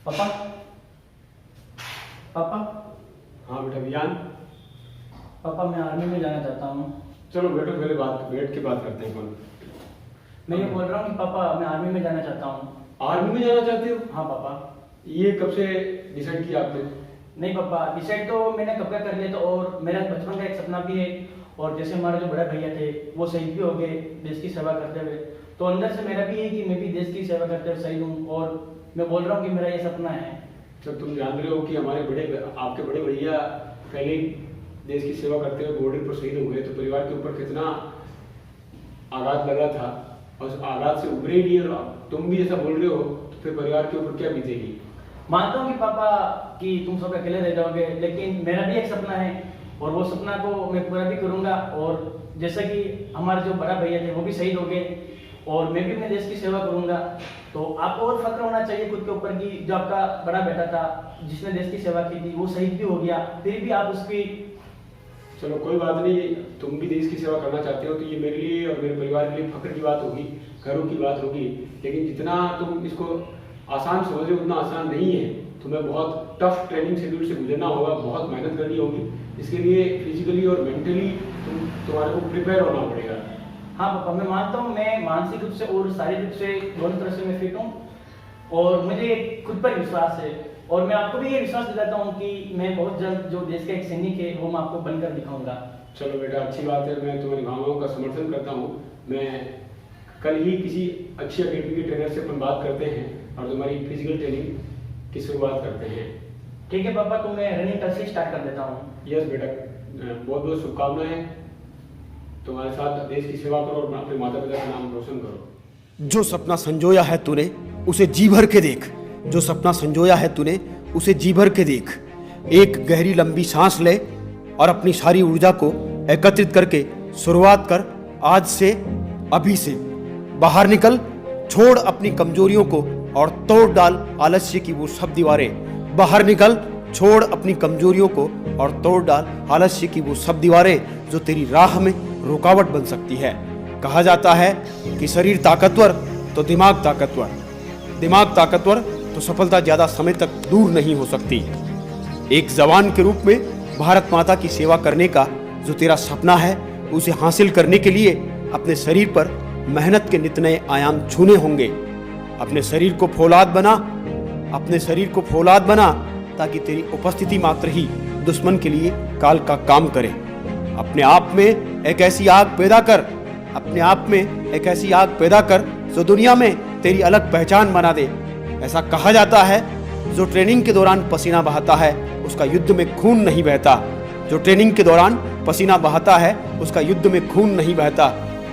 पापा। पापा। हाँ बेटा वियान। पापा मैं आर्मी में जाना चाहता हूँ। चलो बैठो, पहले बात बैठ के बात करते हैं कौन। मैं ये बोल रहा हूँ कि पापा मैं आर्मी में जाना चाहता हूँ। आर्मी में जाना चाहते हो? हाँ पापा। ये कब से डिसाइड किया आपने? नहीं पापा, डिसाइड तो मैंने कब का कर लिया था, और मेरा बचपन का एक सपना भी है। और जैसे हमारे जो बड़े भैया थे वो शहीद भी हो गए देश की सेवा करते हुए, तो अंदर से मेरा भी है कि मैं भी देश की सेवा करते हुए शहीद हूँ। और मैं बोल रहा हूँ कि मेरा ये सपना है। जब तुम जान रहे हो कि आपके बड़े भैया पहले ही देश की सेवा करते हुए बॉर्डर पर शहीद हो गए, तो परिवार के ऊपर कितना आघात लगा था, और उस आघात से उभरे नहीं, और तुम भी ऐसा बोल रहे हो, तो फिर परिवार के ऊपर क्या बीतेगी? मानता हूँ कि पापा कि तुम सब अकेले रह जाओगे, लेकिन मेरा भी एक सपना है और वो सपना को मैं पूरा भी करूंगा। और जैसा कि हमारे जो बड़ा भैया थे वो भी शहीद हो गए, और मैं भी अपने देश की सेवा करूंगा। तो आपको और फक्र होना चाहिए खुद के ऊपर कि जो आपका बड़ा बेटा था जिसने देश की सेवा की थी वो शहीद भी हो गया, फिर भी आप उसकी। चलो कोई बात नहीं, तुम भी देश की सेवा करना चाहते हो तो ये मेरे लिए और मेरे परिवार के लिए फख्र की बात होगी, गर्व की बात होगी। लेकिन जितना तुम इसको आसान समझ रहे हो उतना आसान नहीं है। तुम्हें बहुत टफ ट्रेनिंग शेड्यूल से गुजरना होगा, बहुत मेहनत करनी होगी। इसके लिए फिजिकली और मेंटली तुम्हारे को प्रिपेयर होना पड़ेगा। हाँ पापा, मैं मानता हूँ मैं मानसिक रूप से और शारीरिक रूप से दोनों तरह से मैं फिट हूँ, और मुझे खुद पर विश्वास है। और मैं आपको भी ये विश्वास दिलाता हूँ कि मैं बहुत जल्द जो देश का एक सैनिक है वो मैं आपको बनकर दिखाऊंगा। चलो बेटा, अच्छी बात है, मैं तुम्हारी भावनाओं का समर्थन करता हूँ। मैं कल ही किसी अच्छी अकेडमी के ट्रेनर से अपन बात करते हैं और तुम्हारी फिजिकल ट्रेनिंग की शुरुआत करते हैं। ठीक है पापा, तो मैं रनिंग कल से स्टार्ट कर देता हूँ। यस बेटा, बहुत बहुत शुभकामनाएं। तुम्हारे साथ देश की सेवा करो और अपने माता पिता का नाम रोशन करो। जो सपना संजोया है तूने उसे जी भर के देख। जो सपना संजोया है तूने उसे जी भर के देख। एक गहरी लंबी सांस ले और अपनी सारी ऊर्जा को एकत्रित करके शुरुआत कर। आज से, अभी से बाहर निकल, छोड़ अपनी कमजोरियों को और तोड़ डाल आलस्य की वो सब दीवारें। बाहर निकल, छोड़ अपनी कमजोरियों को और तोड़ डाल आलस्य की वो सब दीवारें जो तेरी राह में रुकावट बन सकती है। कहा जाता है कि शरीर ताकतवर तो दिमाग ताकतवर, दिमाग ताकतवर तो सफलता ज्यादा समय तक दूर नहीं हो सकती। एक जवान के रूप में भारत माता की सेवा करने का जो तेरा सपना है उसे हासिल करने के लिए अपने शरीर पर मेहनत के नित नए आयाम छूने होंगे। अपने शरीर को फौलाद बना, अपने शरीर को फौलाद बना, ताकि तेरी उपस्थिति मात्र ही दुश्मन के लिए काल का काम करे। अपने आप में एक ऐसी आग पैदा कर, अपने आप में एक ऐसी आग पैदा कर जो दुनिया में तेरी अलग पहचान बना दे। ऐसा कहा जाता है जो ट्रेनिंग के दौरान पसीना बहाता है उसका युद्ध में खून नहीं बहता। जो ट्रेनिंग के दौरान पसीना बहाता है उसका युद्ध में खून नहीं बहता।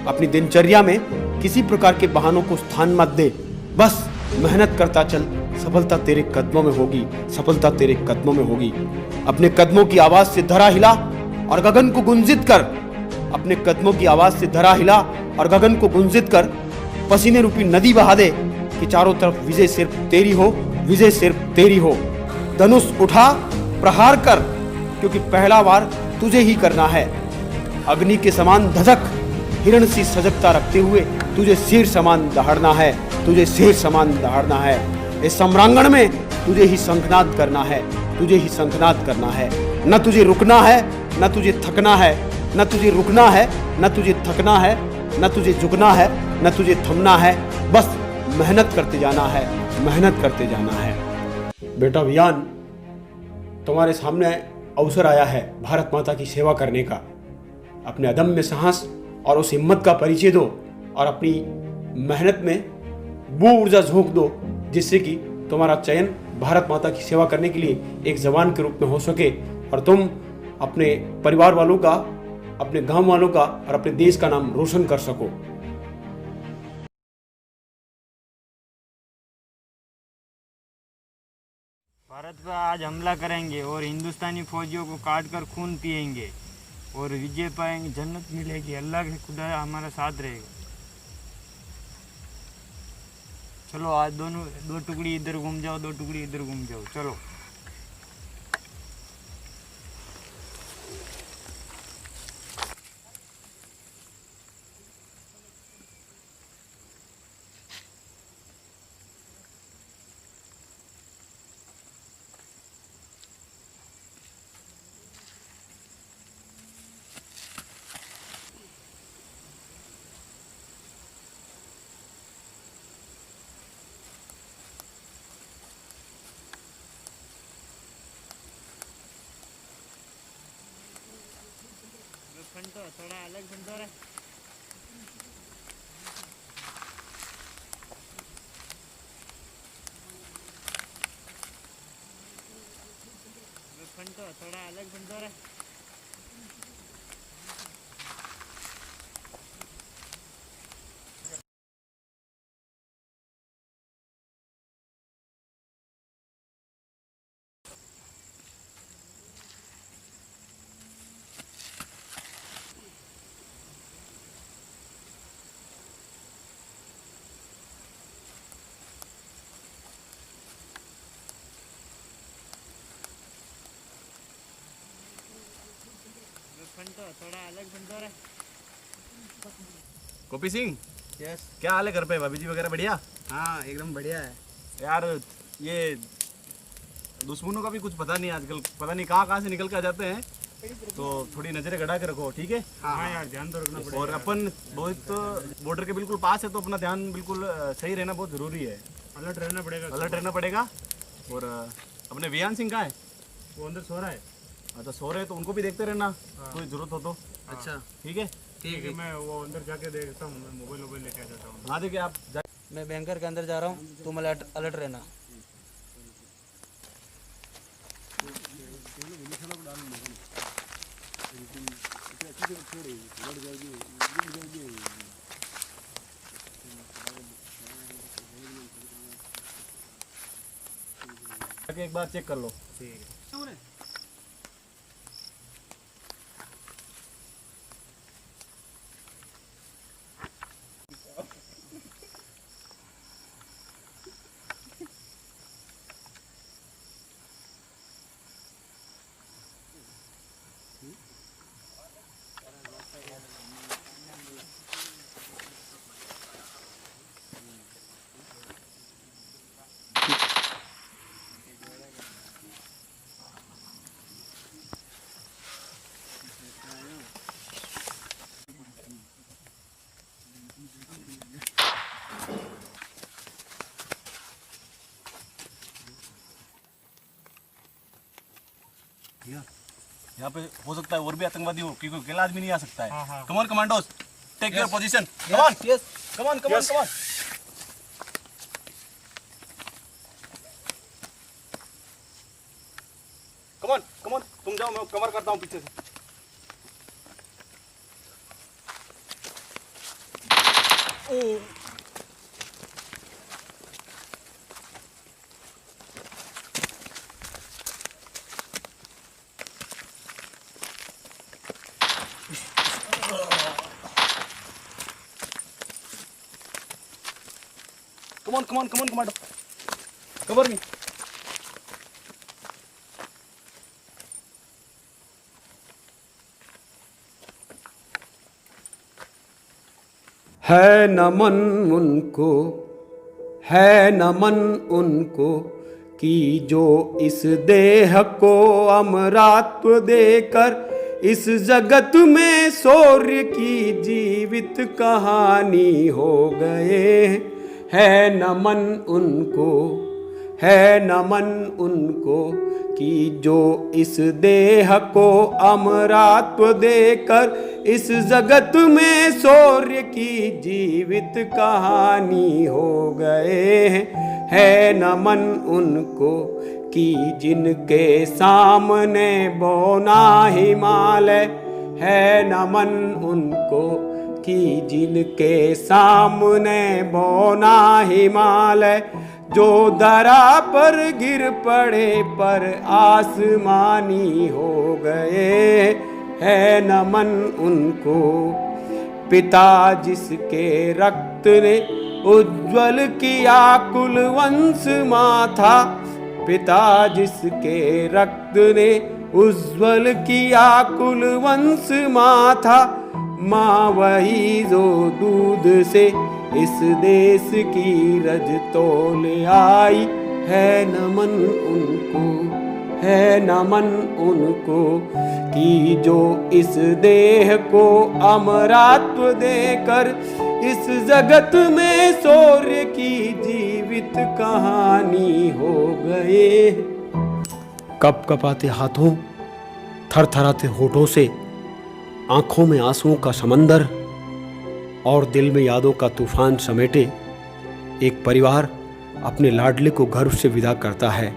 अपनी दिनचर्या में किसी प्रकार के बहानों को स्थान मत दे, बस मेहनत करता चल। सफलता तेरे कदमों में होगी, सफलता तेरे कदमों में होगी। अपने कदमों की आवाज से धरा हिला और गगन को गुंजित कर। अपने कदमों की आवाज से धरा हिला और गगन को गुंजित कर। पसीने रूपी नदी बहा दे कि चारों तरफ विजय सिर्फ तेरी हो, विजय सिर्फ तेरी हो। धनुष उठा, प्रहार कर, क्योंकि पहला वार तुझे ही करना है। अग्नि के समान धधक, हिरण सी सजगता रखते हुए तुझे शेर समान दहाड़ना है, तुझे शेर समान दहाड़ना है। इस सम्रांगण में तुझे ही शंखनाद करना है, तुझे ही शंखनाद करना है। न तुझे रुकना है, न तुझे थकना है, न तुझे रुकना है, न तुझे थकना है, न तुझे झुकना है, न तुझे थमना है। बस मेहनत करते जाना है, मेहनत करते जाना है। बेटा वियान, तुम्हारे सामने अवसर आया है भारत माता की सेवा करने का। अपने अदम्य साहस और उस हिम्मत का परिचय दो और अपनी मेहनत में वो ऊर्जा झोंक दो जिससे कि तुम्हारा चयन भारत माता की सेवा करने के लिए एक जवान के रूप में हो सके, और तुम अपने परिवार वालों का, अपने गांव वालों का और अपने देश का नाम रोशन कर सको। भारत पर आज हमला करेंगे और हिंदुस्तानी फौजियों को काट कर खून पिएंगे और विजय पाएंगे, जन्नत मिलेगी। अल्लाह के खुदा हमारा साथ रहेगा। चलो आज दो टुकड़ी इधर घूम जाओ, दो टुकड़ी इधर घूम जाओ, चलो। थोड़ा अलग बंदो रे फंटो थोड़ा अलग बंदो रे फंटो थोड़ा अलग बंदो रे गोपी सिंह, यस। क्या हाल है घर पे? भाभी जी वगैरह बढ़िया? हाँ एकदम बढ़िया है। यार ये दुश्मनों का भी कुछ पता नहीं आजकल, पता नहीं कहाँ कहाँ से निकल के आ जाते हैं, तो थोड़ी नजरें गड़ा के रखो, ठीक है? हाँ यार ध्यान तो रखना पड़ेगा और अपन बहुत बॉर्डर के बिल्कुल पास है, तो अपना ध्यान बिल्कुल सही रहना बहुत जरूरी है। अलर्ट रहना पड़ेगा अलर्ट रहना पड़ेगा। और अपने वियान सिंह कहाँ है? वो अंदर सो रहा है अच्छा, सो रहे हैं तो उनको भी देखते रहना, कोई जरूरत हो तो। अच्छा ठीक है? ठीक है मैं वो अंदर जाके देखता हूँ मैं मोबाइल लेके आ जाता हूँ हाँ देखिए आप मैं बैंकर के अंदर जा रहा हूँ, तुम अलर्ट रहना। जाके एक बार चेक कर लो। यहाँ पे हो सकता है और भी आतंकवादी हो, क्योंकि अकेला आदमी नहीं आ सकता है। Come on commandos, take your position. Come on, come on, come on, come on. Come on, come on, तुम जाओ, मैं कवर करता हूँ पीछे से। Come on, commando. Cover me. है नमन उनको, है नमन उनको कि जो इस देह को अमरत्व देकर इस जगत में शौर्य की जीवित कहानी हो गए। है नमन उनको, है नमन उनको कि जो इस देह को अमरत्व देकर इस जगत में शौर्य की जीवित कहानी हो गए। है नमन उनको कि जिनके सामने बौना हिमालय, है नमन उनको कि जिनके सामने बौना हिमालय, जो दरा पर गिर पड़े पर आसमानी हो गए। है नमन उनको पिता जिसके रक्त ने उज्ज्वल किया कुल वंश माथा, पिता जिसके रक्त ने उज्ज्वल किया कुल वंश माथा, माँ वही जो दूध से इस देश की रज तोल आई। है नमन उनको, है नमन उनको कि जो इस देह को अमरत्व देकर इस जगत में शौर्य की जीवित कहानी हो गए। कप कपाते हाथों, थरथराते होठों से आंखों में आंसुओं का समंदर और दिल में यादों का तूफान समेटे एक परिवार अपने लाडले को घर से विदा करता है,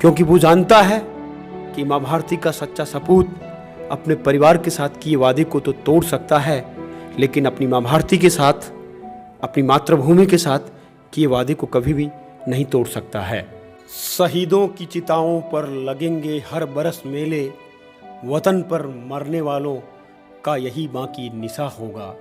क्योंकि वो जानता है कि माँ भारती का सच्चा सपूत अपने परिवार के साथ किए वादे को तो तोड़ सकता है, लेकिन अपनी माँ भारती के साथ, अपनी मातृभूमि के साथ किए वादे को कभी भी नहीं तोड़ सकता है। शहीदों की चिताओं पर लगेंगे हर बरस मेले, वतन पर मरने वालों का यही बाकी निशा होगा।